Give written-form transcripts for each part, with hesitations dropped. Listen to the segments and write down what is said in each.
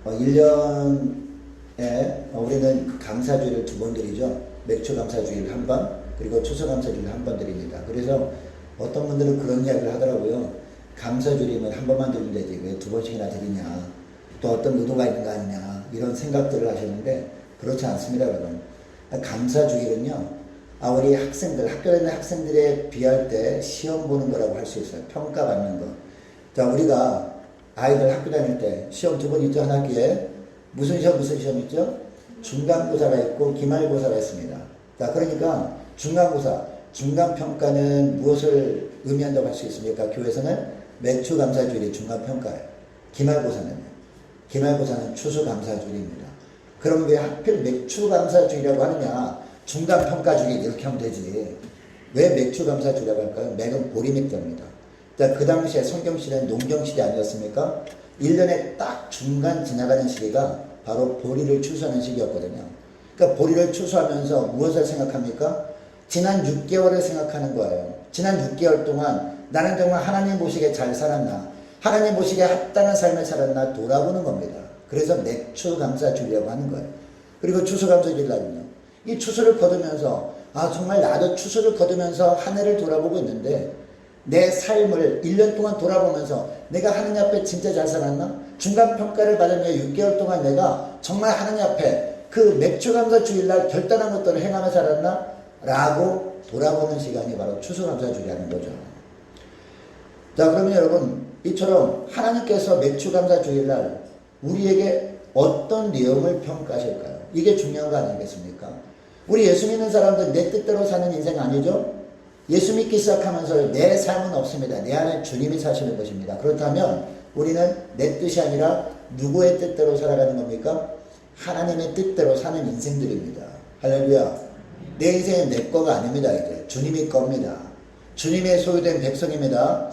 1년에 우리는 감사주일을 2번 드리죠. 맥주 감사주일 한 번, 그리고 추수 감사주일 한 번 드립니다. 그래서 어떤 분들은 그런 이야기를 하더라고요. 감사주일이면 한 번만 드리면 되지 왜 2번씩이나 드리냐, 또 어떤 의도가 있는 거 아니냐, 이런 생각들을 하시는데 그렇지 않습니다, 여러분. 감사주일은요, 우리 학생들, 학교 다니는 학생들에 비할 때 시험 보는 거라고 할 수 있어요. 평가받는 거. 자, 우리가 아이들 학교 다닐 때 시험 2번 있죠, 한 학기에. 무슨 시험 있죠? 중간고사가 있고 기말고사가 있습니다. 자, 그러니까 중간고사, 중간평가는 무엇을 의미한다고 할 수 있습니까? 교회에서는 맥주감사주일이 중간평가예요. 기말고사는 추수감사주일입니다. 그럼 왜 하필 맥주감사주일이라고 하느냐? 중간평가주일 이렇게 하면 되지. 왜 맥주감사주일이라고 할까요? 맥은 보리맥주입니다. 자, 그 당시에 성경시대는 농경시대 아니었습니까? 1년에 딱 중간 지나가는 시기가 바로 보리를 추수하는 시기였거든요. 그러니까 보리를 추수하면서 무엇을 생각합니까? 지난 6개월을 생각하는 거예요. 지난 6개월 동안 나는 정말 하나님 보시기에 잘 살았나? 하나님 보시기에 합당한 삶을 살았나? 돌아보는 겁니다. 그래서 맥주감사주일이라고 하는 거예요. 그리고 추수감사주일 날은요, 이 추수를 거두면서 정말 나도 추수를 거두면서 한 해를 돌아보고 있는데 내 삶을 1년 동안 돌아보면서 내가 하나님 앞에 진짜 잘 살았나? 중간평가를 받은 게 6개월 동안 내가 정말 하나님 앞에 그 맥주감사주일날 결단한 것들을 행하며 살았나? 라고 돌아보는 시간이 바로 추수감사주일이라는 거죠. 자, 그러면 여러분, 이처럼 하나님께서 맥주감사주일날 우리에게 어떤 내용을 평가하실까요? 이게 중요한 거 아니겠습니까? 우리 예수 믿는 사람들 내 뜻대로 사는 인생 아니죠? 예수 믿기 시작하면서 내 삶은 없습니다. 내 안에 주님이 사시는 것입니다. 그렇다면 우리는 내 뜻이 아니라 누구의 뜻대로 살아가는 겁니까? 하나님의 뜻대로 사는 인생들입니다. 할렐루야. 내 인생은 내 거가 아닙니다. 이제 주님의 겁니다. 주님의 소유된 백성입니다.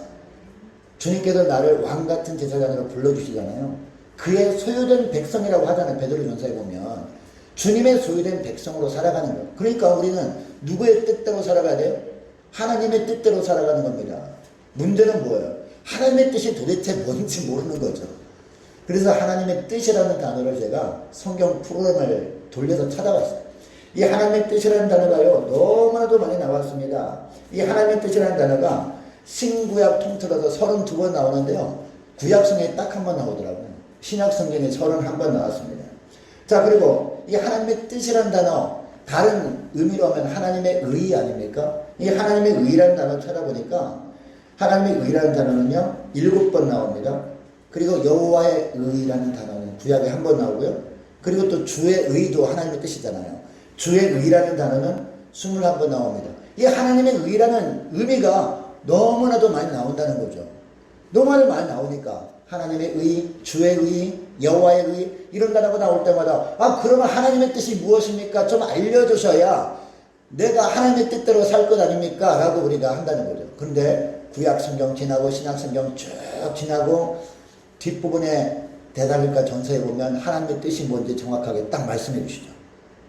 주님께서 나를 왕같은 제사장으로 불러주시잖아요. 그의 소유된 백성이라고 하잖아요. 베드로전서에 보면 주님의 소유된 백성으로 살아가는 거예요. 그러니까 우리는 누구의 뜻대로 살아가야 돼요? 하나님의 뜻대로 살아가는 겁니다. 문제는 뭐예요? 하나님의 뜻이 도대체 뭔지 모르는 거죠. 그래서 하나님의 뜻이라는 단어를 제가 성경 프로그램을 돌려서 찾아봤어요. 이 하나님의 뜻이라는 단어가요, 너무나도 많이 나왔습니다. 이 하나님의 뜻이라는 단어가 신구약 통틀어서 32번 나오는데요, 구약성경에 딱 한 번 나오더라고요. 신약성경에 31번 나왔습니다. 자, 그리고 이 하나님의 뜻이라는 단어, 다른 의미로 하면 하나님의 의 아닙니까? 이 하나님의 의라는 단어 찾아보니까 하나님의 의라는 단어는요 7번 나옵니다. 그리고 여호와의 의라는 단어는 구약에 한 번 나오고요. 그리고 또 주의 의도 하나님의 뜻이잖아요. 주의 의라는 단어는 21번 나옵니다. 이 하나님의 의라는 의미가 너무나도 많이 나온다는 거죠. 너무나도 많이 나오니까 하나님의 의, 주의 의, 여호와의 의 이런 단어가 나올 때마다 그러면 하나님의 뜻이 무엇입니까? 좀 알려주셔야 내가 하나님의 뜻대로 살 것 아닙니까? 라고 우리가 한다는 거죠. 그런데 구약성경 지나고 신약성경 쭉 지나고 뒷부분에 대달릴까 전서에 보면 하나님의 뜻이 뭔지 정확하게 딱 말씀해 주시죠.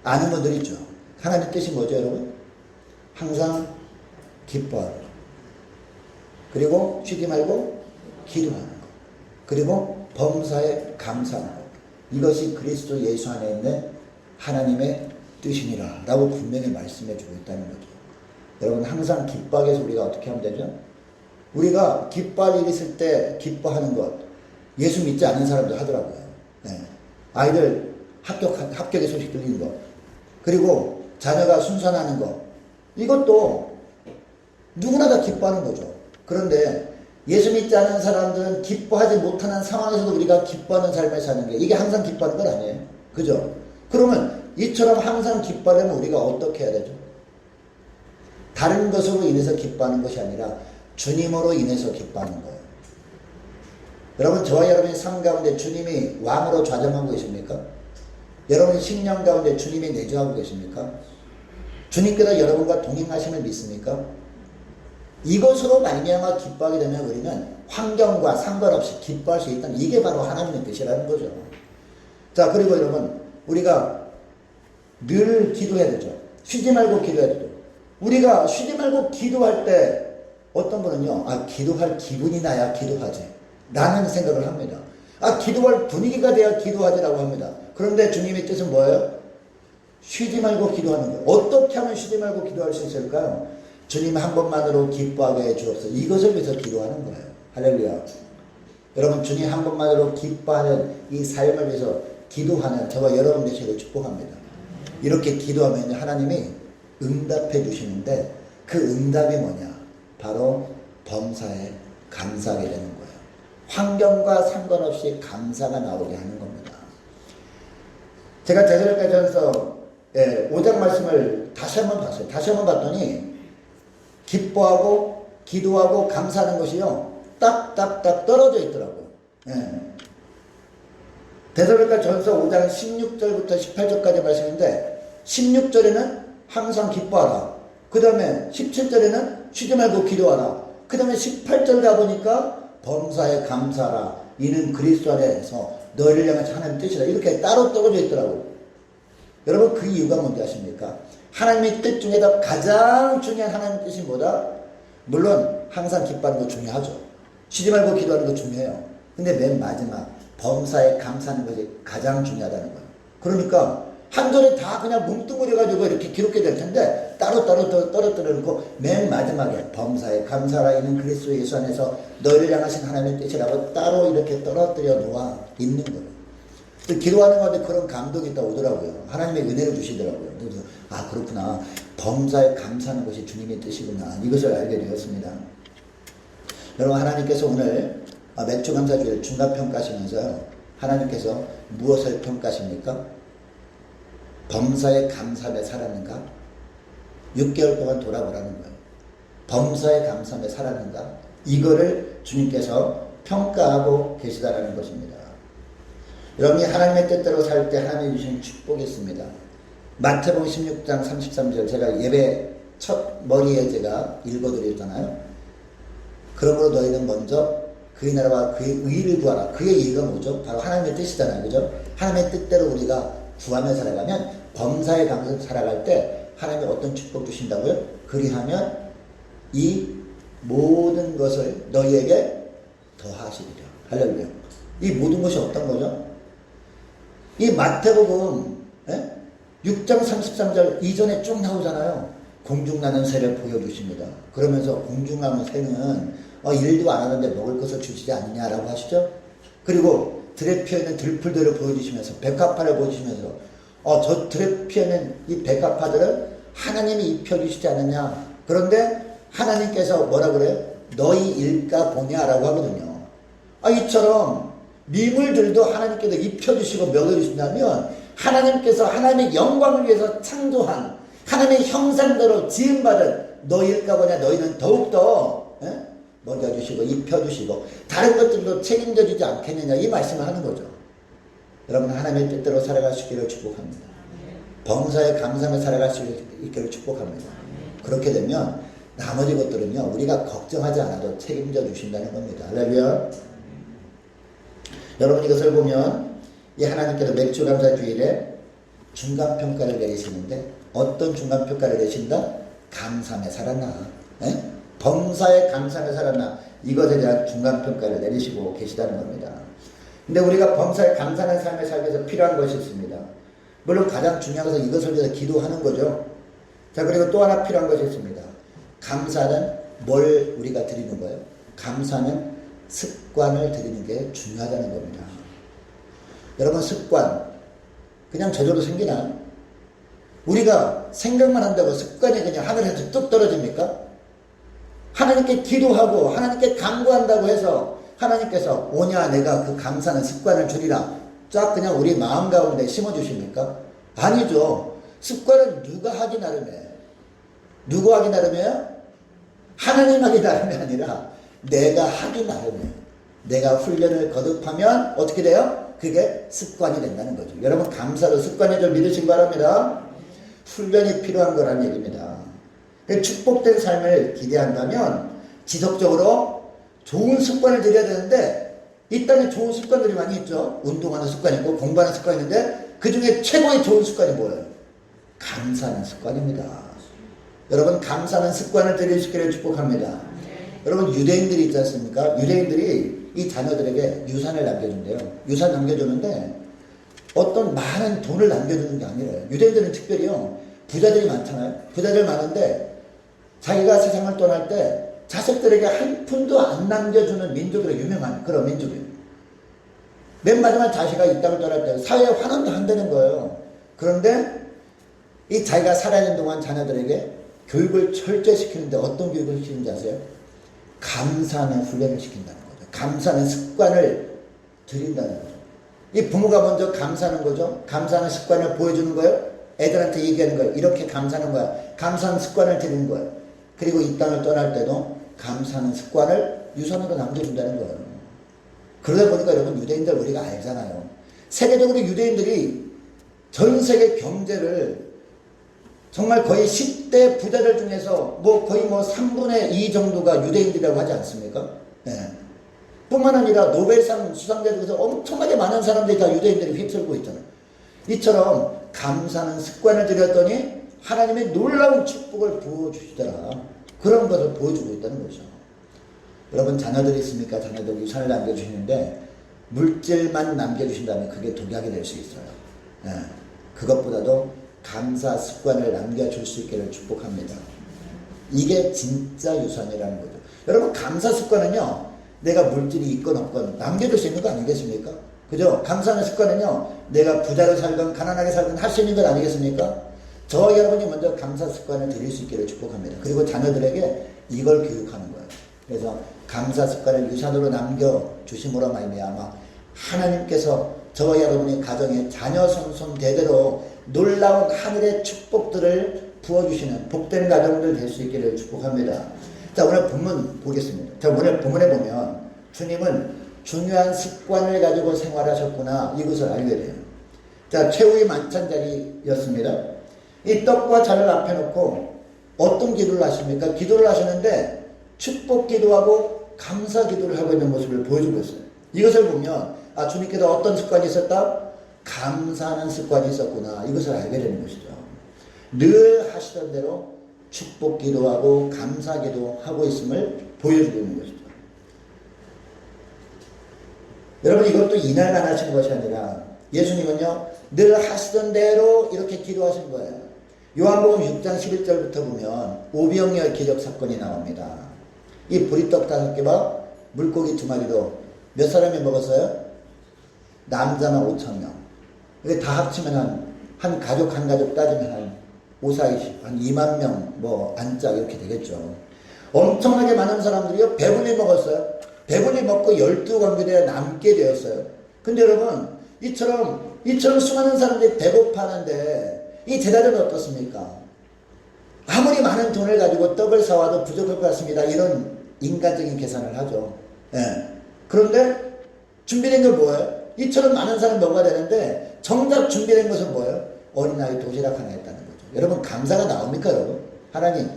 아는 분들 있죠. 하나님의 뜻이 뭐죠, 여러분? 항상 기뻐하고, 그리고 쉬지 말고 기도하는 것, 그리고 범사에 감사하는 것. 이것이 그리스도 예수 안에 있는 하나님의 뜻이니라 라고 분명히 말씀해 주고 있다는 거죠. 여러분, 항상 기뻐하기 위해서 우리가 어떻게 하면 되죠? 우리가 기뻐할 일 있을 때 기뻐하는 것, 예수 믿지 않는 사람들 하더라고요. 네. 아이들 합격의 소식 들리는 것, 그리고 자녀가 순산하는 것, 이것도 누구나 다 기뻐하는 거죠. 그런데 예수 믿지 않는 사람들은 기뻐하지 못하는 상황에서도 우리가 기뻐하는 삶을 사는 게, 이게 항상 기뻐하는 건 아니에요. 그죠? 그러면 이처럼 항상 기뻐하려면 우리가 어떻게 해야 되죠? 다른 것으로 인해서 기뻐하는 것이 아니라 주님으로 인해서 기뻐하는 거예요. 여러분, 저와 여러분의 삶 가운데 주님이 왕으로 좌정하고 계십니까? 여러분의 신령 가운데 주님이 내주하고 계십니까? 주님께서 여러분과 동행하심을 믿습니까? 이것으로 말미암아 기뻐하게 되면 우리는 환경과 상관없이 기뻐할 수 있다는, 이게 바로 하나님의 뜻이라는 거죠. 자, 그리고 여러분, 우리가 늘 기도해야 되죠. 쉬지 말고 기도해야 되죠. 우리가 쉬지 말고 기도할 때 어떤 분은요, 기도할 기분이 나야 기도하지 라는 생각을 합니다. 기도할 분위기가 돼야 기도하지라고 합니다. 그런데 주님의 뜻은 뭐예요? 쉬지 말고 기도하는 거예요. 어떻게 하면 쉬지 말고 기도할 수 있을까요? 주님 한 번만으로 기뻐하게 해 주옵소서. 이것을 위해서 기도하는 거예요. 할렐루야. 여러분, 주님 한 번만으로 기뻐하는 이 삶을 위해서 기도하는 저와 여러분 되시기를 축복합니다. 이렇게 기도하면 하나님이 응답해 주시는데 그 응답이 뭐냐? 바로 범사에 감사하게 되는 거예요. 환경과 상관없이 감사가 나오게 하는 겁니다. 제가 데살로니가전서 5장 말씀을 다시 한번 봤어요. 다시 한번 봤더니 기뻐하고 기도하고 감사하는 것이요 딱딱딱 떨어져 있더라고요. 데살로니가전서 5장 16절부터 18절까지 말씀인데 16절에는 항상 기뻐하라. 그 다음에 17절에는 쉬지 말고 기도하라. 그 다음에 18절 가보니까 범사에 감사하라. 이는 그리스도 안에서 너희를 향한 하나님의 뜻이다. 이렇게 따로 떨어져 있더라고요. 여러분, 그 이유가 뭔지 아십니까? 하나님의 뜻 중에서 가장 중요한 하나님의 뜻이 뭐다? 물론 항상 기뻐하는 거 중요하죠. 쉬지 말고 기도하는 거 중요해요. 근데 맨 마지막 범사에 감사하는 것이 가장 중요하다는 거예요. 그러니까 한 절에 다 그냥 뭉뚱그려가지고 이렇게 기록해 될 텐데 따로따로 떨어뜨려 놓고 맨 마지막에 범사에 감사하라. 이는 그리스도 예수 안에서 너희를 향하신 하나님의 뜻이라고 따로 이렇게 떨어뜨려 놓아 있는 거예요. 기도하는 가운데 그런 감동이 딱 오더라고요. 하나님의 은혜를 주시더라고요. 그래서 그렇구나. 범사에 감사하는 것이 주님의 뜻이구나. 이것을 알게 되었습니다. 여러분, 하나님께서 오늘 맥주 감사주일 중간평가하시면서요. 하나님께서 무엇을 평가하십니까? 범사에 감사하며 살았는가? 6개월 동안 돌아보라는 거예요. 범사에 감사하며 살았는가? 이거를 주님께서 평가하고 계시다라는 것입니다. 여러분이 하나님의 뜻대로 살 때 하나님이 주신 축복이 있습니다. 마태복음 16장 33절 제가 예배 첫 머리에 제가 읽어드렸잖아요. 그러므로 너희는 먼저 그의 나라와 그의 의를 구하라. 그의 의가 뭐죠? 바로 하나님의 뜻이잖아요. 그죠? 하나님의 뜻대로 우리가 구하며 살아가면 범사에 감사해서 살아갈 때 하나님이 어떤 축복 주신다고요? 그리하면 이 모든 것을 너희에게 더하시리라. 할렐루야. 이 모든 것이 어떤 거죠? 이 마태복음 6장 33절 이전에 쭉 나오잖아요. 공중나는 새를 보여주십니다. 그러면서 공중나는 새는 일도 안 하는데 먹을 것을 주시지 않느냐라고 하시죠. 그리고 들에 피어있는 들풀들을 보여주시면서 백합화를 보여주시면서 저 들에 피어있는 이 백합화들은 하나님이 입혀주시지 않느냐. 그런데 하나님께서 뭐라 그래요? 너희 일까 보냐라고 하거든요. 이처럼 미물들도 하나님께서 입혀주시고 먹여주신다면 하나님께서 하나님의 영광을 위해서 창조한 하나님의 형상대로 지음받은 너희일까 보냐. 너희는 더욱더 먹여주시고 입혀주시고 다른 것들도 책임져 주지 않겠느냐. 이 말씀을 하는 거죠. 여러분, 하나님의 뜻대로 살아갈 수 있기를 축복합니다. 범사에 감사하며 살아갈 수 있기를 축복합니다. 그렇게 되면 나머지 것들은요 우리가 걱정하지 않아도 책임져 주신다는 겁니다. 할렐루야. 여러분, 이것을 보면 이 하나님께서 맥주 감사 주일에 중간평가를 내리시는데 어떤 중간평가를 내신다? 감사하며 살았나? 범사에 감사하며 살았나? 이것에 대한 중간평가를 내리시고 계시다는 겁니다. 근데 우리가 범사에 감사하는 삶을 살기 위해서 필요한 것이 있습니다. 물론 가장 중요한 것은 이것을 위해서 기도하는 거죠. 자, 그리고 또 하나 필요한 것이 있습니다. 감사는 뭘 우리가 드리는 거예요? 감사는 습관을 드리는 게 중요하다는 겁니다. 여러분, 습관 그냥 저절로 생기나? 우리가 생각만 한다고 습관이 그냥 하늘에서 뚝 떨어집니까? 하나님께 기도하고 하나님께 간구한다고 해서 하나님께서 오냐 내가 그 감사는 습관을 주리라 쫙 그냥 우리 마음 가운데 심어주십니까? 아니죠. 습관은 누가 하기 나름이에요. 누구 하기 나름이에요? 하나님 하기 나름이 아니라 내가 하기 나름이에요. 내가 훈련을 거듭하면 어떻게 돼요? 그게 습관이 된다는 거죠. 여러분, 감사로 습관이 좀 믿으시기 바랍니다. 훈련이 필요한 거란 얘기입니다. 축복된 삶을 기대한다면 지속적으로 좋은 습관을 들여야 되는데 이 땅에 좋은 습관들이 많이 있죠. 운동하는 습관이 있고 공부하는 습관이 있는데 그 중에 최고의 좋은 습관이 뭐예요? 감사하는 습관입니다. 여러분, 감사하는 습관을 들일 수 있기를 축복합니다. 여러분, 유대인들이 있지 않습니까? 유대인들이 이 자녀들에게 유산을 남겨준대요. 유산 남겨주는데 어떤 많은 돈을 남겨주는 게 아니래요. 유대인들은 특별히요. 부자들이 많잖아요. 부자들 많은데 자기가 세상을 떠날 때 자식들에게 한 푼도 안 남겨주는 민족으로 유명한 그런 민족이에요. 맨 마지막 자식이 이 땅을 떠날 때 사회에 환원도 한다는 거예요. 그런데 이 자기가 살아있는 동안 자녀들에게 교육을 철저히 시키는데 어떤 교육을 시키는지 아세요? 감사하는 훈련을 시킨다는 거죠. 감사하는 습관을 들인다는 거죠. 이 부모가 먼저 감사하는 거죠. 감사하는 습관을 보여주는 거예요. 애들한테 얘기하는 거예요. 이렇게 감사하는 거야. 감사하는 습관을 들이는 거예요. 그리고 이 땅을 떠날 때도 감사하는 습관을 유산으로 남겨준다는 거예요. 그러다 보니까 여러분 유대인들 우리가 알잖아요. 세계적으로 유대인들이 전 세계 경제를 정말 거의 10대 부자들 중에서 거의 3분의 2 정도가 유대인들이라고 하지 않습니까? 네. 뿐만 아니라 노벨상 수상자 중에서 엄청나게 많은 사람들이 다 유대인들이 휩쓸고 있잖아요. 이처럼 감사하는 습관을 들였더니 하나님의 놀라운 축복을 부어주시더라. 그런 것을 보여주고 있다는 거죠. 여러분 자녀들이 있습니까? 자녀들 유산을 남겨주시는데 물질만 남겨주신다면 그게 독약이 될 수 있어요. 네. 그것보다도 감사 습관을 남겨줄 수 있기를 축복합니다. 이게 진짜 유산이라는 거죠. 여러분 감사 습관은요. 내가 물질이 있건 없건 남겨줄 수 있는 거 아니겠습니까? 그죠? 감사하는 습관은요. 내가 부자로 살건 가난하게 살건 할 수 있는 것 아니겠습니까? 저와 여러분이 먼저 감사 습관을 들일 수 있기를 축복합니다. 그리고 자녀들에게 이걸 교육하는 거예요. 그래서 감사 습관을 유산으로 남겨주심으로 말미암아 하나님께서 저와 여러분의 가정에 자녀 손손 대대로 놀라운 하늘의 축복들을 부어주시는 복된 가정들 될 수 있기를 축복합니다. 자, 오늘 본문 보겠습니다. 자, 오늘 본문에 보면 주님은 중요한 습관을 가지고 생활하셨구나 이것을 알게 돼요. 자, 최후의 만찬 자리였습니다. 이 떡과 잔을 앞에 놓고 어떤 기도를 하십니까? 기도를 하시는데 축복 기도하고 감사 기도를 하고 있는 모습을 보여주고 있어요. 이것을 보면 주님께서 어떤 습관이 있었다? 감사하는 습관이 있었구나 이것을 알게 되는 것이죠. 늘 하시던 대로 축복 기도하고 감사 기도하고 있음을 보여주고 있는 것이죠. 여러분 이것도 이날만 하신 것이 아니라 예수님은요 늘 하시던 대로 이렇게 기도하신 거예요. 요한복음 6장 11절부터 보면 오병이어 기적 사건이 나옵니다. 이 보리떡 5개와 물고기 2마리로 몇 사람이 먹었어요? 남자만 5,000명. 이게 다 합치면 한 가족 따지면 한 5,4,20, 한 2만 명 안짝 이렇게 되겠죠. 엄청나게 많은 사람들이요 배불리 먹었어요. 배불리 먹고 12광주대에 남게 되었어요. 근데 여러분 이처럼 수많은 사람들이 배고파하는데 이 제자들은 어떻습니까? 아무리 많은 돈을 가지고 떡을 사와도 부족할 것 같습니다. 이런 인간적인 계산을 하죠. 예. 그런데 준비된 건 뭐예요? 이처럼 많은 사람 먹어야 되는데 정작 준비된 것은 뭐예요? 어린아이 도시락 하나 했다는 거죠. 여러분 감사가 나옵니까 여러분? 하나님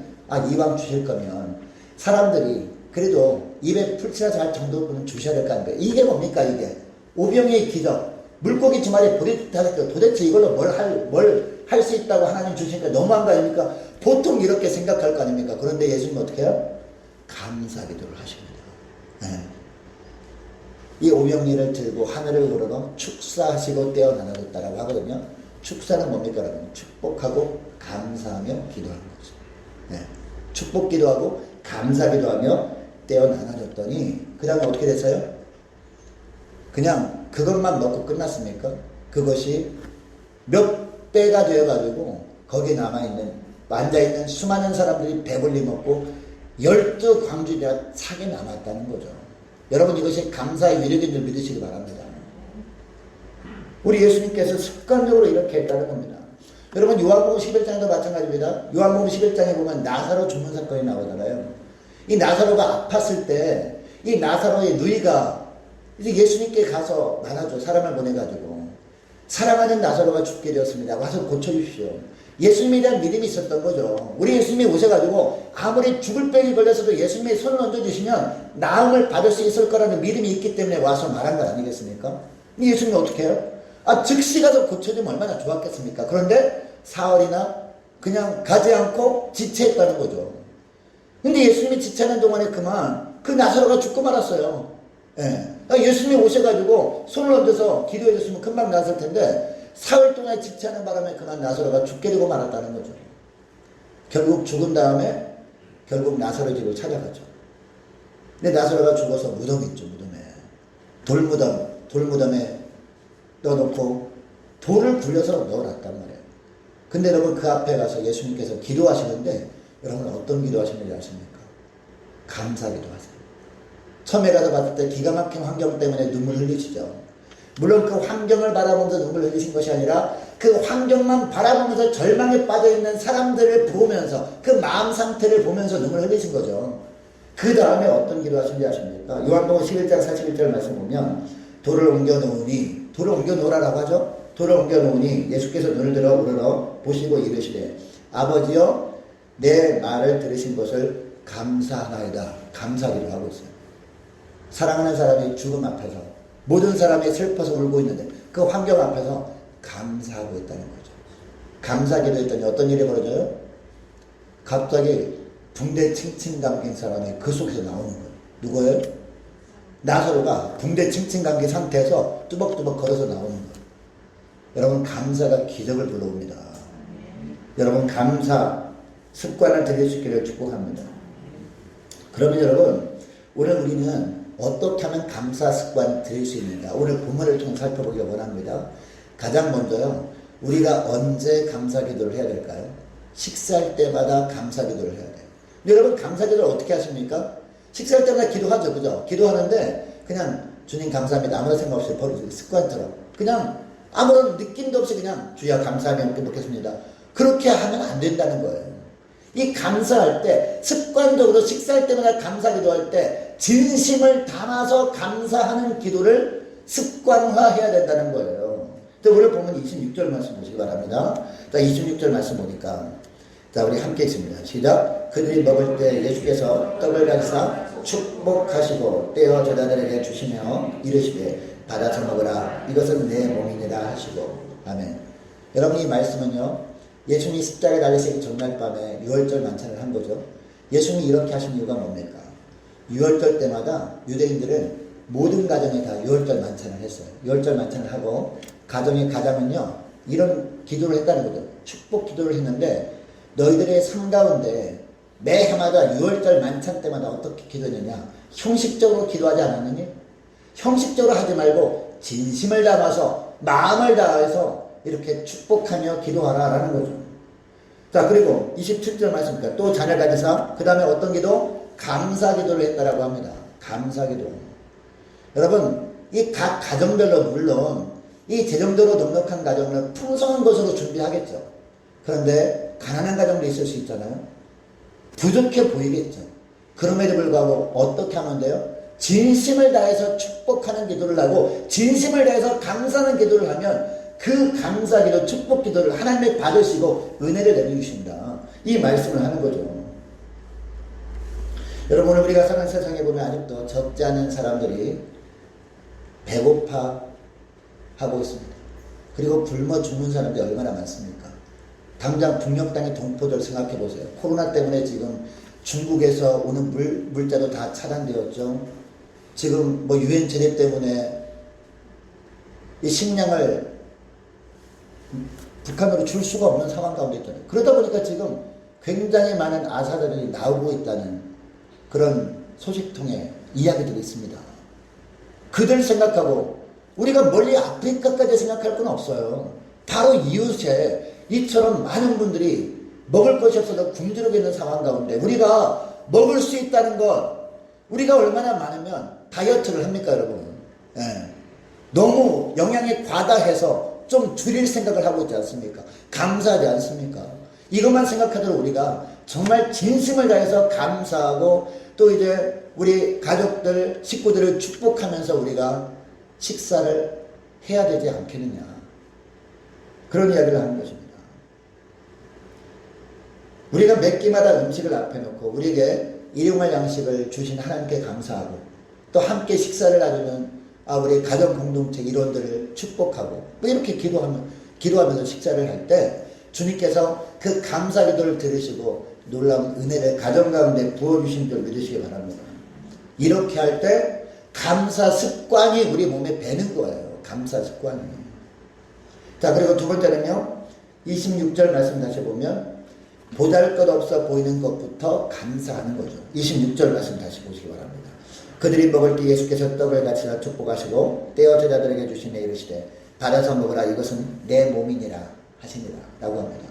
이왕 주실 거면 사람들이 그래도 입에 풀칠하지 할 정도는 주셔야 될 거 아닙니까? 이게 뭡니까 이게? 오병이의 기적 물고기 2마리 보리떡 5개 도대체 이걸로 뭘 할 수 있다고 하나님 주시니까 너무한 거 아닙니까? 보통 이렇게 생각할 거 아닙니까? 그런데 예수님은 어떻게 해요? 감사 기도를 하십니다. 네. 이 오병이를 들고 하늘을 우러러 축사하시고 떼어 나눠줬다라고 하거든요. 축사는 뭡니까 여러분? 축복하고 감사하며 기도하는 거죠. 네. 축복 기도하고 감사 기도하며 떼어 나눠줬더니 그 다음에 어떻게 됐어요? 그냥 그것만 먹고 끝났습니까? 그것이 몇 배가 되어가지고 거기 남아있는 앉아있는 수많은 사람들이 배불리 먹고 12광주리가 차게 남았다는 거죠. 여러분 이것이 감사의 위력인 줄 믿으시기 바랍니다. 우리 예수님께서 습관적으로 이렇게 했다는 겁니다. 여러분 요한복음 11장도 마찬가지입니다. 요한복음 11장에 보면 나사로 죽는 사건이 나오잖아요. 이 나사로가 아팠을 때 이 나사로의 누이가 이제 예수님께 가서 말하죠. 사람을 보내가지고 사랑하는 나사로가 죽게 되었습니다. 와서 고쳐주십시오. 예수님에 대한 믿음이 있었던 거죠. 우리 예수님이 오셔가지고 아무리 죽을 병이 걸렸어도 예수님이 손을 얹어주시면 나음을 받을 수 있을 거라는 믿음이 있기 때문에 와서 말한 거 아니겠습니까? 예수님이 어떻게 해요? 즉시 가서 고쳐주면 얼마나 좋았겠습니까? 그런데 사흘이나 그냥 가지 않고 지체했다는 거죠. 근데 예수님이 지체하는 동안에 그만 그 나사로가 죽고 말았어요. 예. 예수님이 오셔가지고 손을 얹어서 기도해 줬으면 금방 나았을 텐데 사흘 동안 지체하는 바람에 그만 나사로가 죽게 되고 말았다는 거죠. 결국 죽은 다음에 결국 나사로 집을 찾아가죠. 근데 나사로가 죽어서 무덤이 있죠. 무덤에 돌무덤에 넣어놓고 돌을 굴려서 넣어놨단 말이에요. 근데 여러분 그 앞에 가서 예수님께서 기도하시는데 여러분 어떤 기도하시는지 아십니까? 감사 기도하세요. 처음에 가서 봤을 때 기가 막힌 환경 때문에 눈물 흘리시죠. 물론 그 환경을 바라보면서 눈물 흘리신 것이 아니라 그 환경만 바라보면서 절망에 빠져있는 사람들을 보면서 그 마음 상태를 보면서 눈물 흘리신 거죠. 그 다음에 어떤 기도 하신지 아십니까? 요한복음 11장 41절 말씀 보면 돌을 옮겨 놓으라고 하죠. 돌을 옮겨 놓으니 예수께서 눈을 들어 우러러 보시고 이르시되 아버지여 내 말을 들으신 것을 감사하나이다. 감사기도 하고 있어요. 사랑하는 사람이 죽음 앞에서 모든 사람이 슬퍼서 울고 있는데 그 환경 앞에서 감사하고 있다는 거죠. 감사기도 했더니 어떤 일이 벌어져요? 갑자기 붕대 칭칭 감긴 사람이 그 속에서 나오는 거예요. 누구예요? 나사로가 붕대 칭칭 감긴 상태에서 뚜벅뚜벅 걸어서 나오는 거예요. 여러분 감사가 기적을 불러옵니다. 여러분 감사 습관을 들일 수 있기를 축복합니다. 그러면 여러분 오늘 우리는 어떻게 하면 감사 습관 들일 수 있는가? 오늘 본문을 통해 살펴보기 원합니다. 가장 먼저요. 우리가 언제 감사 기도를 해야 될까요? 식사할 때마다 감사 기도를 해야 돼요. 근데 여러분 감사 기도를 어떻게 하십니까? 식사할 때마다 기도하죠. 그죠? 기도하는데 그냥 주님 감사합니다. 아무런 생각 없이 버리죠. 습관처럼. 그냥 아무런 느낌도 없이 그냥 주여 감사하며 함께 먹겠습니다. 그렇게 하면 안 된다는 거예요. 이 감사할 때 습관적으로 식사할 때마다 감사 기도할 때 진심을 담아서 감사하는 기도를 습관화해야 된다는 거예요. 오늘 보면 26절 말씀 보시기 바랍니다. 자, 26절 말씀 보니까 자, 우리 함께 있습니다. 시작. 그들이 먹을 때 예수께서 떡을 가지사 축복하시고 떼어 제자들에게 주시며 이르시되 받아서 먹으라 이것은 내 몸이니라 하시고. 아멘. 여러분 이 말씀은요 예수님이 십자가에 달리시기 전날 밤에 유월절 만찬을 한 거죠. 예수님이 이렇게 하신 이유가 뭡니까? 유월절 때마다 유대인들은 모든 가정에 다 유월절 만찬을 했어요. 유월절 만찬을 하고 가정에 가자면요 이런 기도를 했다는 거죠. 축복 기도를 했는데 너희들의 삶 가운데 매해마다 유월절 만찬 때마다 어떻게 기도했느냐? 형식적으로 기도하지 않았느니? 형식적으로 하지 말고 진심을 담아서 마음을 다해서 이렇게 축복하며 기도하라라는 거죠. 자, 그리고 27절 말씀입니다. 또 잔을 가지사 그 다음에 어떤 기도? 감사 기도를 했다라고 합니다. 감사 기도. 여러분 이 각 가정별로 물론 이 재정적으로 넉넉한 가정은 풍성한 것으로 준비하겠죠. 그런데 가난한 가정도 있을 수 있잖아요. 부족해 보이겠죠. 그럼에도 불구하고 어떻게 하면 돼요? 진심을 다해서 축복하는 기도를 하고 진심을 다해서 감사하는 기도를 하면 그 감사기도 축복 기도를 하나님이 받으시고 은혜를 내려주신다. 이 말씀을 하는 거죠. 여러분 오늘 우리가 사는 세상에 보면 아직도 적지 않은 사람들이 배고파 하고 있습니다. 그리고 굶어 죽는 사람들이 얼마나 많습니까? 당장 북녘 땅의 동포들 생각해 보세요. 코로나 때문에 지금 중국에서 오는 물자도 다 차단되었죠. 지금 뭐 유엔 제재 때문에 이 식량을 북한으로 줄 수가 없는 상황 가운데 있잖아요. 그러다 보니까 지금 굉장히 많은 아사들이 나오고 있다는 그런 소식통에 이야기들이 있습니다. 그들 생각하고 우리가 멀리 아프리카까지 생각할 건 없어요. 바로 이웃에 이처럼 많은 분들이 먹을 것이 없어서 굶주리고 있는 상황 가운데 우리가 먹을 수 있다는 것, 우리가 얼마나 많으면 다이어트를 합니까 여러분? 예. 너무 영양이 과다해서 좀 줄일 생각을 하고 있지 않습니까? 감사하지 않습니까? 이것만 생각하도록 우리가 정말 진심을 다해서 감사하고 또 이제 우리 가족들, 식구들을 축복하면서 우리가 식사를 해야 되지 않겠느냐. 그런 이야기를 하는 것입니다. 우리가 몇 끼마다 음식을 앞에 놓고 우리에게 일용할 양식을 주신 하나님께 감사하고 또 함께 식사를 나누는 우리 가정 공동체 일원들을 축복하고 뭐 이렇게 기도하면서 식사를 할 때 주님께서 그 감사 기도를 들으시고 놀라운 은혜를 가정 가운데 부어주신 줄 믿으시기 바랍니다. 이렇게 할 때 감사 습관이 우리 몸에 배는 거예요. 감사 습관이. 자, 그리고 두 번째는요. 26절 말씀 다시 보면 보잘것없어 보이는 것부터 감사하는 거죠. 26절 말씀 다시 보시기 바랍니다. 그들이 먹을 때 예수께서 떡을 가지사 축복하시고 떼어 제자들에게 주시며 이르시되 받아서 먹으라 이것은 내 몸이니라 하시니라 라고 합니다.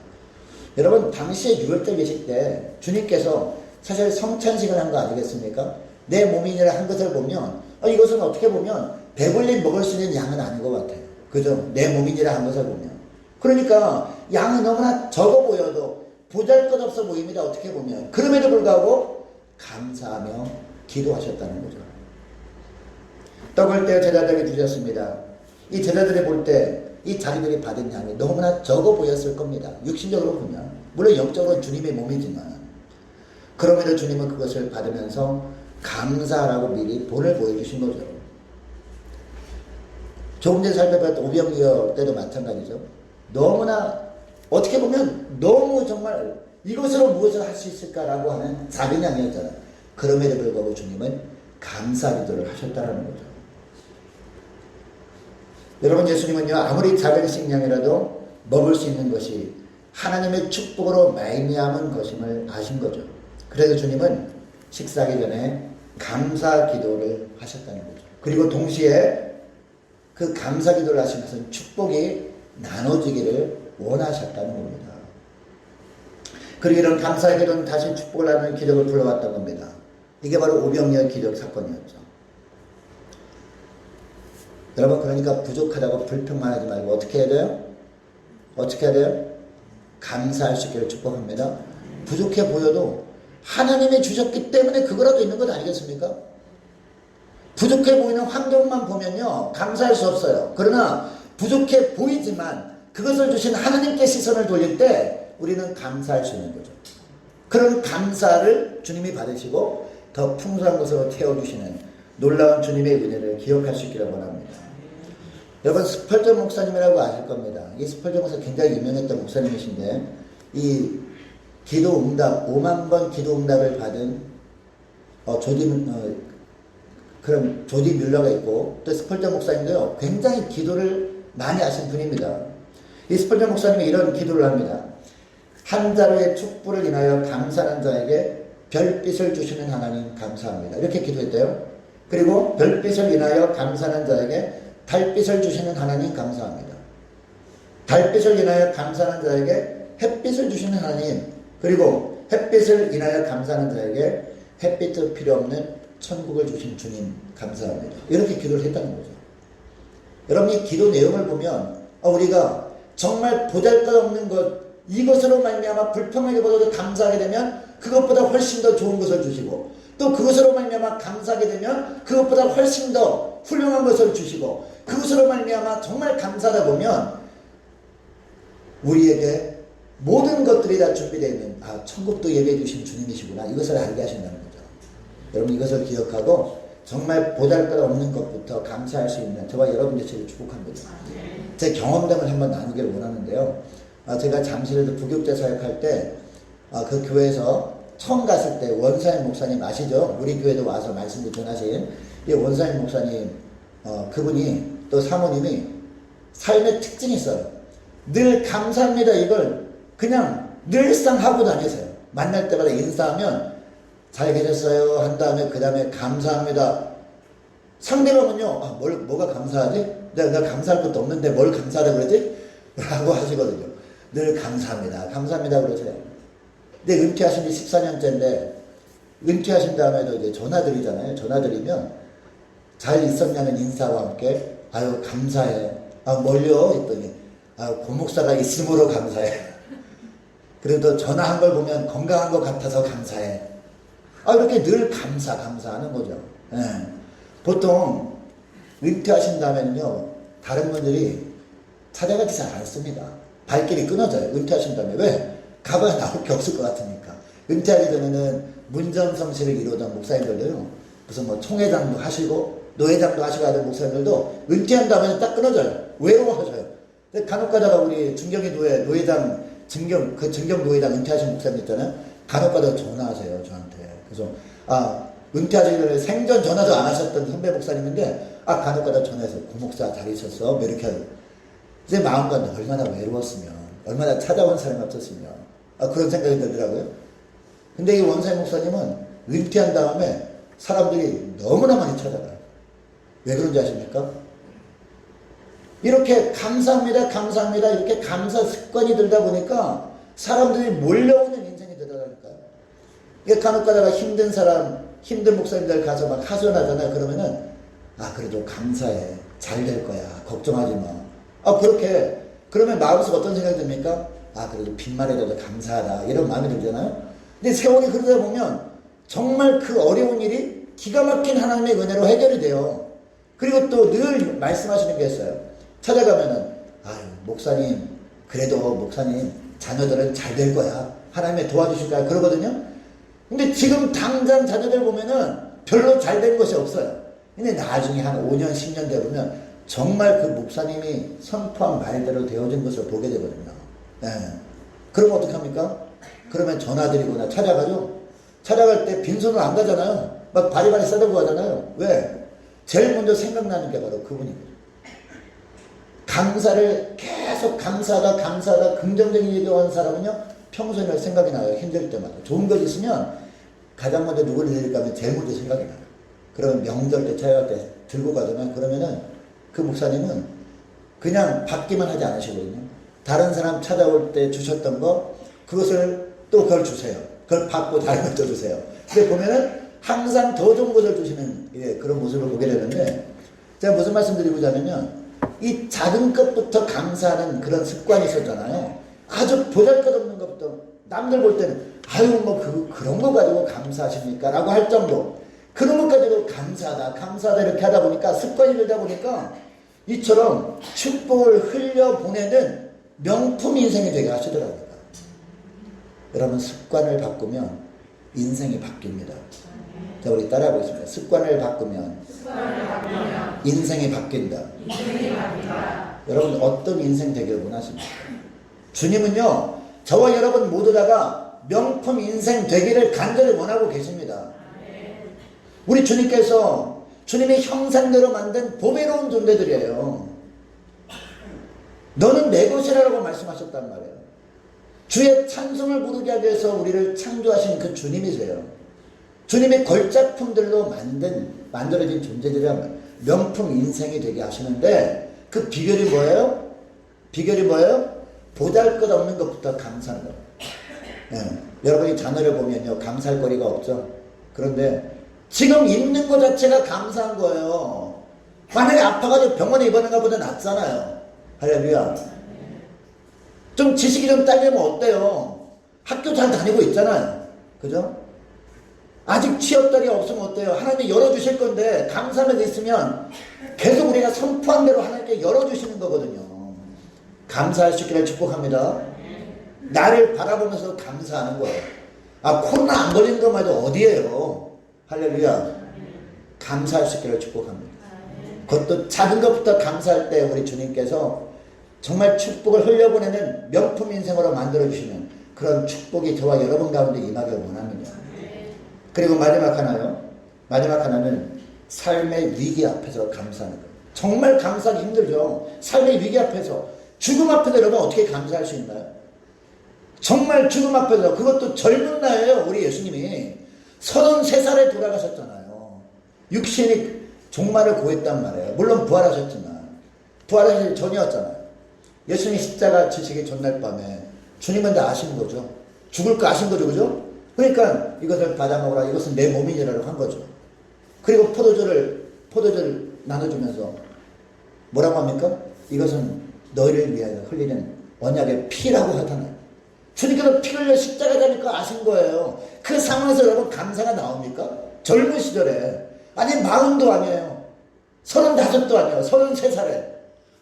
여러분 당시에 유월절 예식 때 주님께서 사실 성찬식을 한 거 아니겠습니까? 내 몸이니라 한 것을 보면 이것은 어떻게 보면 배불리 먹을 수 있는 양은 아닌 것 같아요. 그죠? 내 몸이니라 한 것을 보면. 그러니까 양이 너무나 적어 보여도 보잘것없어 보입니다. 어떻게 보면. 그럼에도 불구하고 감사하며 기도하셨다는 거죠. 떡을 떼어 제자들에게 주셨습니다. 이 제자들이 볼 때 이 자기들이 받은 양이 너무나 적어 보였을 겁니다. 육신적으로 보면. 물론 영적으로는 주님의 몸이지만 그럼에도 주님은 그것을 받으면서 감사하라고 미리 본을 보여주신 거죠. 조금 전에 살펴봤던 오병이어 때도 마찬가지죠. 너무나 어떻게 보면 너무 정말 이것으로 무엇을 할 수 있을까라고 하는 작은 양이었잖아요. 그럼에도 불구하고 주님은 감사 기도를 하셨다는 거죠. 여러분 예수님은요 아무리 작은 식량이라도 먹을 수 있는 것이 하나님의 축복으로 말미암은 것임을 아신 거죠. 그래서 주님은 식사하기 전에 감사 기도를 하셨다는 거죠. 그리고 동시에 그 감사 기도를 하시면서 축복이 나눠지기를 원하셨다는 겁니다. 그리고 이런 감사 기도는 다시 축복을 하는 기적을 불러왔던 겁니다. 이게 바로 오병이어 기적 사건이었죠. 여러분 그러니까 부족하다고 불평만 하지 말고 어떻게 해야 돼요? 어떻게 해야 돼요? 감사할 수 있기를 축복합니다. 부족해 보여도 하나님이 주셨기 때문에 그거라도 있는 것 아니겠습니까? 부족해 보이는 환경만 보면요 감사할 수 없어요. 그러나 부족해 보이지만 그것을 주신 하나님께 시선을 돌릴 때 우리는 감사할 수 있는 거죠. 그런 감사를 주님이 받으시고 더 풍성한 것으로 채워주시는 놀라운 주님의 은혜를 기억할 수 있기를 원합니다. 여러분 스펄전 목사님이라고 아실 겁니다. 이 스펄전 목사 굉장히 유명했던 목사님이신데 이 기도 응답 5만 번 기도 응답을 받은 조디 뮬러가 있고 또 스펄전 목사님도요 굉장히 기도를 많이 하신 분입니다. 이 스펄전 목사님이 이런 기도를 합니다. 한 자루의 촛불을 인하여 감사하는 자에게 별빛을 주시는 하나님 감사합니다. 이렇게 기도했대요. 그리고 별빛을 인하여 감사하는 자에게 달빛을 주시는 하나님 감사합니다. 달빛을 인하여 감사하는 자에게 햇빛을 주시는 하나님, 그리고 햇빛을 인하여 감사하는 자에게 햇빛도 필요 없는 천국을 주신 주님 감사합니다. 이렇게 기도를 했다는 거죠. 여러분 이 기도 내용을 보면 우리가 정말 보잘것없는 것 이것으로 말미암아 불평하게 보다도 감사하게 되면 그것보다 훨씬 더 좋은 것을 주시고 또 그것으로 말미암아 감사하게 되면 그것보다 훨씬 더 훌륭한 것을 주시고 그것으로 말미암아 정말 감사하다 보면 우리에게 모든 것들이 다 준비되어 있는 천국도 예배해 주신 주님이시구나 이것을 알게 하신다는 거죠. 여러분 이것을 기억하고 정말 보잘것없는 것부터 감사할 수 있는 저와 여러분 자체를 축복합니다. 제 경험담을 한번 나누기를 원하는데요. 제가 잠실에서 부교육자 사역할 때 그 교회에서 처음 갔을 때 원사임 목사님 아시죠? 우리 교회도 와서 말씀도 전하신 이 원사임 목사님 그분이 또 사모님이 삶의 특징이 있어요. 늘 감사합니다 이걸 그냥 늘상 하고 다니세요. 만날 때마다 인사하면 잘 계셨어요 한 다음에 그 다음에 감사합니다. 상대방은요 뭐가 감사하지? 내가 감사할 것도 없는데 뭘 감사하라고 그러지? 라고 하시거든요. 늘 감사합니다 그러세요. 근데 은퇴하신 지 14년째인데 은퇴하신 다음에도 이제 전화 드리잖아요. 전화 드리면 잘 있었냐는 인사와 함께 아유 감사해. 뭘요? 했더니 고목사가 있음으로 감사해. 그래도 전화한 걸 보면 건강한 것 같아서 감사해. 이렇게 늘 감사하는 거죠. 예. 보통 은퇴하신 다음에는요 다른 분들이 찾아가지 잘 않습니다. 발길이 끊어져요. 은퇴하신 다음에 왜? 가봐야 나올 게 없을 것 같으니까. 은퇴하기 전에는 문전성시를 이루던 목사님들도요 무슨 뭐 총회장도 하시고 노회장도 하시고 하던 목사님들도 은퇴한 다음에 딱 끊어져요. 외로워하셔요. 간혹 가다가 우리 중경의 노회장 증경 노회장 은퇴하신 목사님 있잖아요. 간혹 가다가 전화하세요 저한테. 그래서 은퇴하시기 전에 생전 전화도 안 하셨던 선배 목사님인데, 간혹가다 전화해서 고목사 잘 있었어? 뭐 이렇게 하고. 제 마음과 얼마나 외로웠으면, 얼마나 찾아온 사람이 없었으면, 그런 생각이 들더라고요. 근데 이 원사님 목사님은 은퇴한 다음에 사람들이 너무나 많이 찾아가요. 왜 그런지 아십니까? 이렇게 감사합니다, 감사합니다, 이렇게 감사 습관이 들다 보니까 사람들이 몰려오는 인생이 되더라니까요. 이게 간혹 가다가 힘든 사람, 힘든 목사님들 가서 막 하소연하잖아요. 그러면은, 그래도 감사해. 잘 될 거야. 걱정하지 마. 그렇게, 그러면 마음속에 어떤 생각이 듭니까? 그래도 빈말에라도 감사하다. 이런 마음이 들잖아요. 근데 세월이 그러다 보면 정말 그 어려운 일이 기가 막힌 하나님의 은혜로 해결이 돼요. 그리고 또 늘 말씀하시는 게 있어요. 찾아가면은, 목사님, 그래도 목사님, 자녀들은 잘 될 거야. 하나님의 도와주실 거야. 그러거든요. 근데 지금 당장 자녀들 보면은 별로 잘 된 것이 없어요. 근데 나중에 한 5년, 10년 되면 정말 그 목사님이 선포한 말대로 되어진 것을 보게 되거든요. 그러면 어떡합니까? 그러면 전화드리거나 찾아가죠. 찾아갈 때 빈손으로 안 가잖아요. 막 바리바리 싸들고 가잖아요. 왜? 제일 먼저 생각나는 게 바로 그분이거든요. 감사를 계속 감사하다 긍정적인 얘기하는 사람은요, 평소에 생각이 나요. 힘들 때마다. 좋은 것 있으면 가장 먼저 누구를 드릴까 하면 제일 먼저 생각이 나요. 그러면 명절 때 찾아갈 때 들고 가잖아요. 그러면은 그 목사님은 그냥 받기만 하지 않으시거든요. 다른 사람 찾아올 때 주셨던 거, 그것을 또 그걸 주세요. 그걸 받고 다른 것도 주세요. 근데 보면은 항상 더 좋은 것을 주시는 그런 모습을 보게 되는데, 제가 무슨 말씀 드리고자 하면요, 이 작은 것부터 감사하는 그런 습관이 있었잖아요. 아주 보잘것없는 것부터 남들 볼 때는 그런 거 가지고 감사하십니까? 라고 할 정도. 그런 것 가지고 감사하다 이렇게 하다 보니까 습관이 되다 보니까 이처럼 축복을 흘려보내는 명품 인생이 되게 하시더라고요. 여러분, 습관을 바꾸면 인생이 바뀝니다. 자, 우리 따라하겠습니다. 습관을 바꾸면 인생이 바뀐다. 여러분, 어떤 인생 되기를 원하십니까? 주님은요, 저와 여러분 모두 다가 명품 인생 되기를 간절히 원하고 계십니다. 우리 주님께서 주님의 형상대로 만든 보배로운 존재들이에요. 너는 내 것이라고 말씀하셨단 말이에요. 주의 찬송을 부르게 하기 위해서 우리를 창조하신 그 주님이세요. 주님의 걸작품들로 만들어진 존재들이란 명품 인생이 되게 하시는데, 그 비결이 뭐예요? 비결이 뭐예요? 보잘것없는 것부터 감사하는 거예요. 여러분이 자녀를 보면요, 감사할 거리가 없죠. 그런데 지금 있는 것 자체가 감사한 거예요. 만약에 아파가지고 병원에 입원한 것보다 낫잖아요. 할렐루야. 좀 지식이 좀 딸리면 어때요? 학교 잘 다니고 있잖아요. 그죠? 아직 취업자리 없으면 어때요? 하나님이 열어주실 건데 감사함에 있으면 계속 우리가 선포한 대로 하나님께 열어주시는 거거든요. 감사할 수 있기를 축복합니다. 나를 바라보면서 감사하는 거예요. 코로나 안 걸리는 것마저 어디예요? 할렐루야. 감사할 수 있기를 축복합니다. 그것도 작은 것부터 감사할 때 우리 주님께서 정말 축복을 흘려보내는 명품 인생으로 만들어주시는 그런 축복이 저와 여러분 가운데 임하길 원합니다. 그리고 마지막 하나요. 마지막 하나는 삶의 위기 앞에서 감사하는 거예요. 정말 감사하기 힘들죠. 삶의 위기 앞에서. 죽음 앞에서 여러분 어떻게 감사할 수 있나요? 정말 죽음 앞에서, 그것도 젊은 나이에요. 우리 예수님이 33살에 돌아가셨잖아요. 육신이 종말을 고했단 말이에요. 물론 부활하셨지만 부활하시기 전이었잖아요. 예수님이 십자가 지시기 전날 밤에 주님은 다 아신 거죠. 죽을 거 아신 거죠. 그죠? 그러니까 이것을 받아 먹으라, 이것은 내 몸이니라고 한 거죠. 그리고 포도주를 나눠주면서 뭐라고 합니까? 이것은 너희를 위하여 흘리는 언약의 피라고 하잖아요. 주님께서 피를 흘려 십자가 다니까 아신 거예요. 그 상황에서 여러분 감사가 나옵니까? 젊은 시절에. 아니 40도 아니에요. 35도 아니에요. 33살에.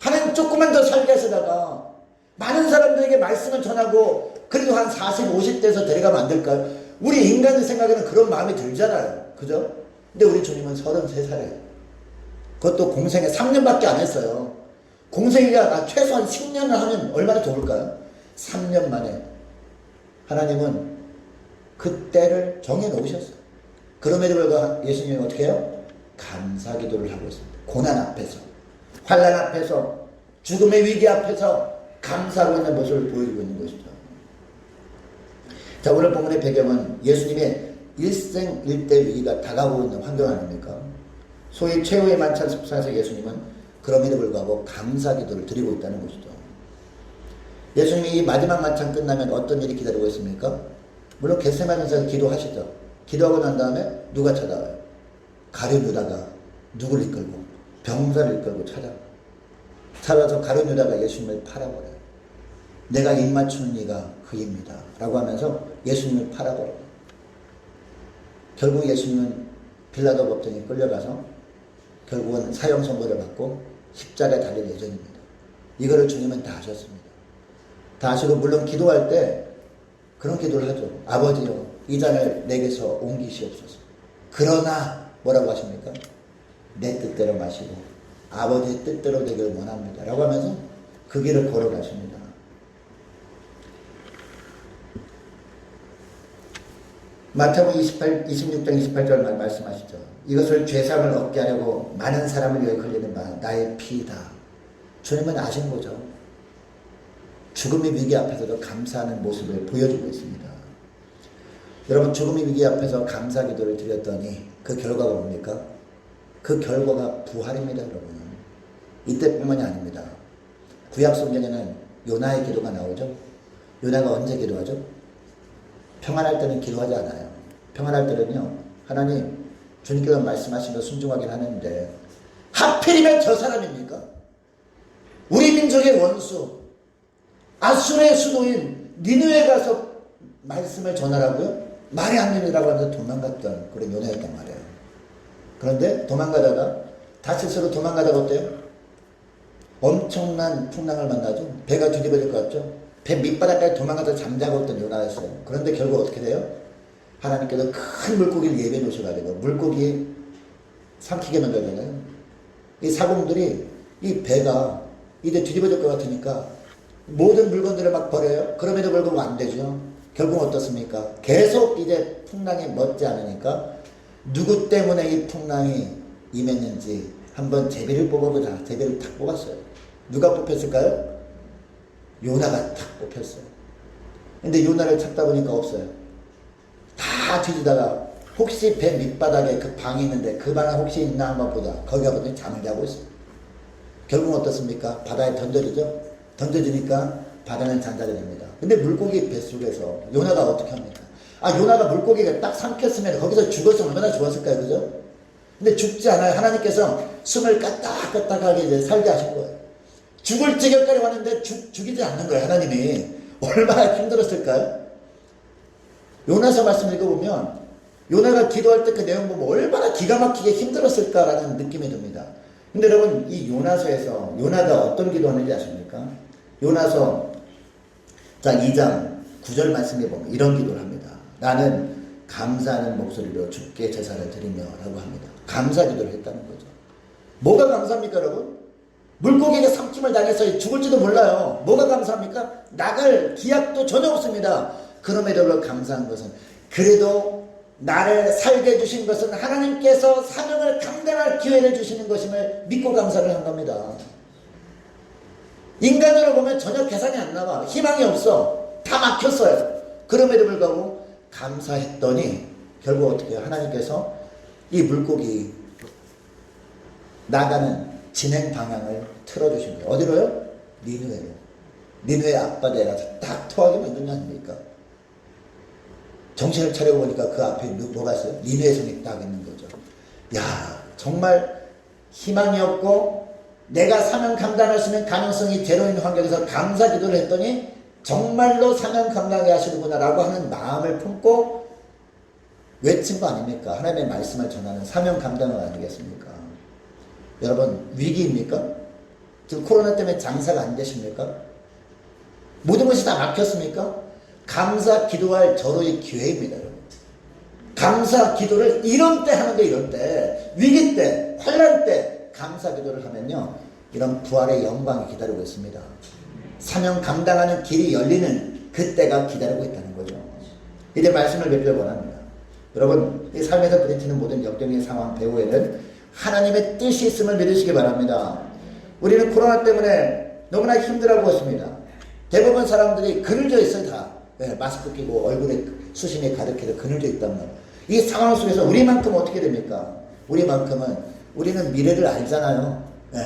하나님 조금만 더 살게 하시다가 많은 사람들에게 말씀을 전하고 그래도 한 40, 50대에서 데려가면 안 될까요? 우리 인간의 생각에는 그런 마음이 들잖아요. 그죠? 근데 우리 주님은 33살에. 그것도 공생에 3년밖에 안 했어요. 공생이가 최소한 10년을 하면 얼마나 좋을까요? 3년 만에 하나님은 그 때를 정해 놓으셨어요. 그럼에도 불구하고 예수님은 어떻게 해요? 감사 기도를 하고 있습니다. 고난 앞에서, 환난 앞에서, 죽음의 위기 앞에서 감사하고 있는 모습을 보여주고 있는 것이죠. 자, 오늘 본문의 배경은 예수님의 일생일대 위기가 다가오고 있는 환경 아닙니까? 소위 최후의 만찬 속상에서 예수님은 그럼에도 불구하고 감사 기도를 드리고 있다는 것이죠. 예수님이 이 마지막 만찬 끝나면 어떤 일이 기다리고 있습니까? 물론 겟세마네에서 기도하시죠. 기도하고 난 다음에 누가 찾아와요? 가룟 유다가 누구를 이끌고? 병사를 이끌고 찾아와서 가룟 유다가 예수님을 팔아버려요. 내가 입맞추는 이가 그입니다 라고 하면서 예수님을 팔아버려요. 결국 예수님은 빌라도 법정에 끌려가서 결국은 사형 선고를 받고 십자가에 달릴 예정입니다. 이거를 주님은 다 하셨습니다. 다 하시고 물론 기도할 때 그런 기도를 하죠. 아버지요, 이 잔을 내게서 옮기시옵소서. 그러나 뭐라고 하십니까? 내 뜻대로 마시고 아버지의 뜻대로 되기를 원합니다 라고 하면서 그 길을 걸어가십니다. 마태복음 26장 28절 말씀하시죠. 이것을 죄상을 얻게 하려고 많은 사람을 위해 흘리는 바 나의 피이다. 주님은 아시는 거죠. 죽음의 위기 앞에서도 감사하는 모습을 보여주고 있습니다. 여러분, 죽음의 위기 앞에서 감사 기도를 드렸더니 그 결과가 뭡니까? 그 결과가 부활입니다, 여러분. 이때뿐만이 아닙니다. 구약 성경에는 요나의 기도가 나오죠. 요나가 언제 기도하죠? 평안할 때는 기도하지 않아요. 평안할 때는요, 하나님, 주님께서 말씀하신 거 순종하긴 하는데 하필이면 저 사람입니까? 우리 민족의 원수, 아수르의 수도인 니느웨에 가서 말씀을 전하라고요? 말이 안 됩니다라고 하면서 도망갔던 그런 요나였단 말이에요. 그런데 도망가다가 다시스로 도망가다가 어때요? 엄청난 풍랑을 만나죠. 배가 뒤집어질 것 같죠. 배 밑바닥까지 도망가서 잠자고 있던 요나였어요. 그런데 결국 어떻게 돼요? 하나님께서 큰 물고기를 예배해 놓으셔가지고 물고기 삼키게 만들잖아요. 이 사공들이 이 배가 이제 뒤집어질 것 같으니까 모든 물건들을 막 버려요. 그럼에도 불구하고 안 되죠. 결국 어떻습니까? 계속 이제 풍랑이 멎지 않으니까 누구 때문에 이 풍랑이 임했는지 한번 제비를 뽑아보자. 제비를 탁 뽑았어요. 누가 뽑혔을까요? 요나가 탁 뽑혔어요. 근데 요나를 찾다 보니까 없어요. 다 뒤지다가 혹시 배 밑바닥에 그 방이 있는데 그 방에 혹시 있나 한번 보자. 거기 가보더니 잠을 자고 있어요. 결국은 어떻습니까? 바다에 던져지죠? 던져지니까 바다는 잔잔해 됩니다. 근데 물고기 뱃속에서 요나가 어떻게 합니까? 요나가 물고기가 딱 삼켰으면 거기서 죽었으면 얼마나 좋았을까요? 그죠? 근데 죽지 않아요. 하나님께서 숨을 까딱까딱하게 이제 살게 하신 거예요. 죽을 지경까지 왔는데 죽이지 않는 거예요. 하나님이. 얼마나 힘들었을까요? 요나서 말씀 읽어보면 요나가 기도할 때 그 내용 보면 얼마나 기가 막히게 힘들었을까라는 느낌이 듭니다. 근데 여러분, 이 요나서에서 요나가 어떤 기도하는지 아십니까? 요나서 2장 9절 말씀에 보면 이런 기도를 합니다. 나는 감사하는 목소리로 주께 제사를 드리며 라고 합니다. 감사 기도를 했다는 거죠. 뭐가 감사합니까, 여러분? 물고기가 삼킴을 당해서 죽을지도 몰라요. 뭐가 감사합니까? 나갈 기약도 전혀 없습니다. 그럼에도 불구하고 감사한 것은 그래도 나를 살게 해주신 것은 하나님께서 사명을 감당할 기회를 주시는 것임을 믿고 감사를 한 겁니다. 인간으로 보면 전혀 계산이 안 나와. 희망이 없어. 다 막혔어요. 그럼에도 불구하고 감사했더니 결국 어떻게 해요? 하나님께서 이 물고기 나가는 진행 방향을 틀어주신 거예요. 어디로요? 니느웨로. 니느웨 앞바다에 가서 딱 토하게 만든 거 아닙니까? 정신을 차려보니까 그 앞에 뭐가 있어요? 니느웨 성이 딱 있는 거죠. 야, 정말 희망이 없고 내가 사명 감당할 수 있는 가능성이 제로인 환경에서 감사 기도를 했더니 정말로 사명 감당하게 하시는구나 라고 하는 마음을 품고 외친 거 아닙니까? 하나님의 말씀을 전하는 사명 감당을 아니겠습니까? 여러분, 위기입니까? 지금 코로나 때문에 장사가 안 되십니까? 모든 것이 다 막혔습니까? 감사 기도할 절호의 기회입니다, 여러분. 감사 기도를 이런 때 하는 거, 이럴 때, 위기 때, 환난 때 감사 기도를 하면요, 이런 부활의 영광이 기다리고 있습니다. 사명 감당하는 길이 열리는 그때가 기다리고 있다는 거죠. 이제 말씀을 맺길 원합니다. 여러분, 이 삶에서 부딪히는 모든 역경의 상황 배후에는 하나님의 뜻이 있음을 믿으시기 바랍니다. 우리는 코로나 때문에 너무나 힘들어하고 있습니다. 대부분 사람들이 그늘져 있어요, 다. 네, 마스크 끼고 얼굴에 수신이 가득해서 그늘져 있단 말이에요. 이 상황 속에서 우리만큼 어떻게 됩니까? 우리는 미래를 알잖아요. 네.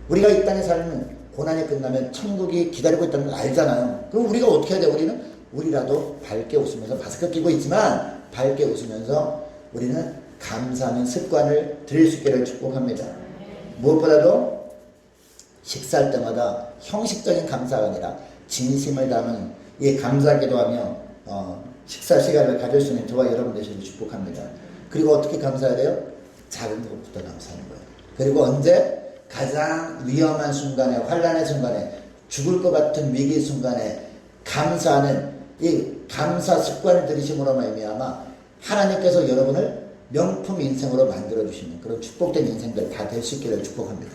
우리가 이 땅에 살면 고난이 끝나면 천국이 기다리고 있다는 걸 알잖아요. 그럼 우리가 어떻게 해야 돼요? 우리라도 밝게 웃으면서 마스크 끼고 있지만 밝게 웃으면서 우리는 감사하는 습관을 들일 수 있기를 축복합니다. 무엇보다도 식사할 때마다 형식적인 감사가 아니라 진심을 담은 이 감사기도 하며 식사 시간을 가질 수 있는 저와 여러분 되시길 축복합니다. 그리고 어떻게 감사해야 돼요? 작은 것부터 감사하는 거예요. 그리고 언제? 가장 위험한 순간에, 환난의 순간에, 죽을 것 같은 위기 순간에 감사하는 이 감사 습관을 들이심으로 말미암아 하나님께서 여러분을 명품 인생으로 만들어 주시는 그런 축복된 인생들 다 될 수 있기를 축복합니다.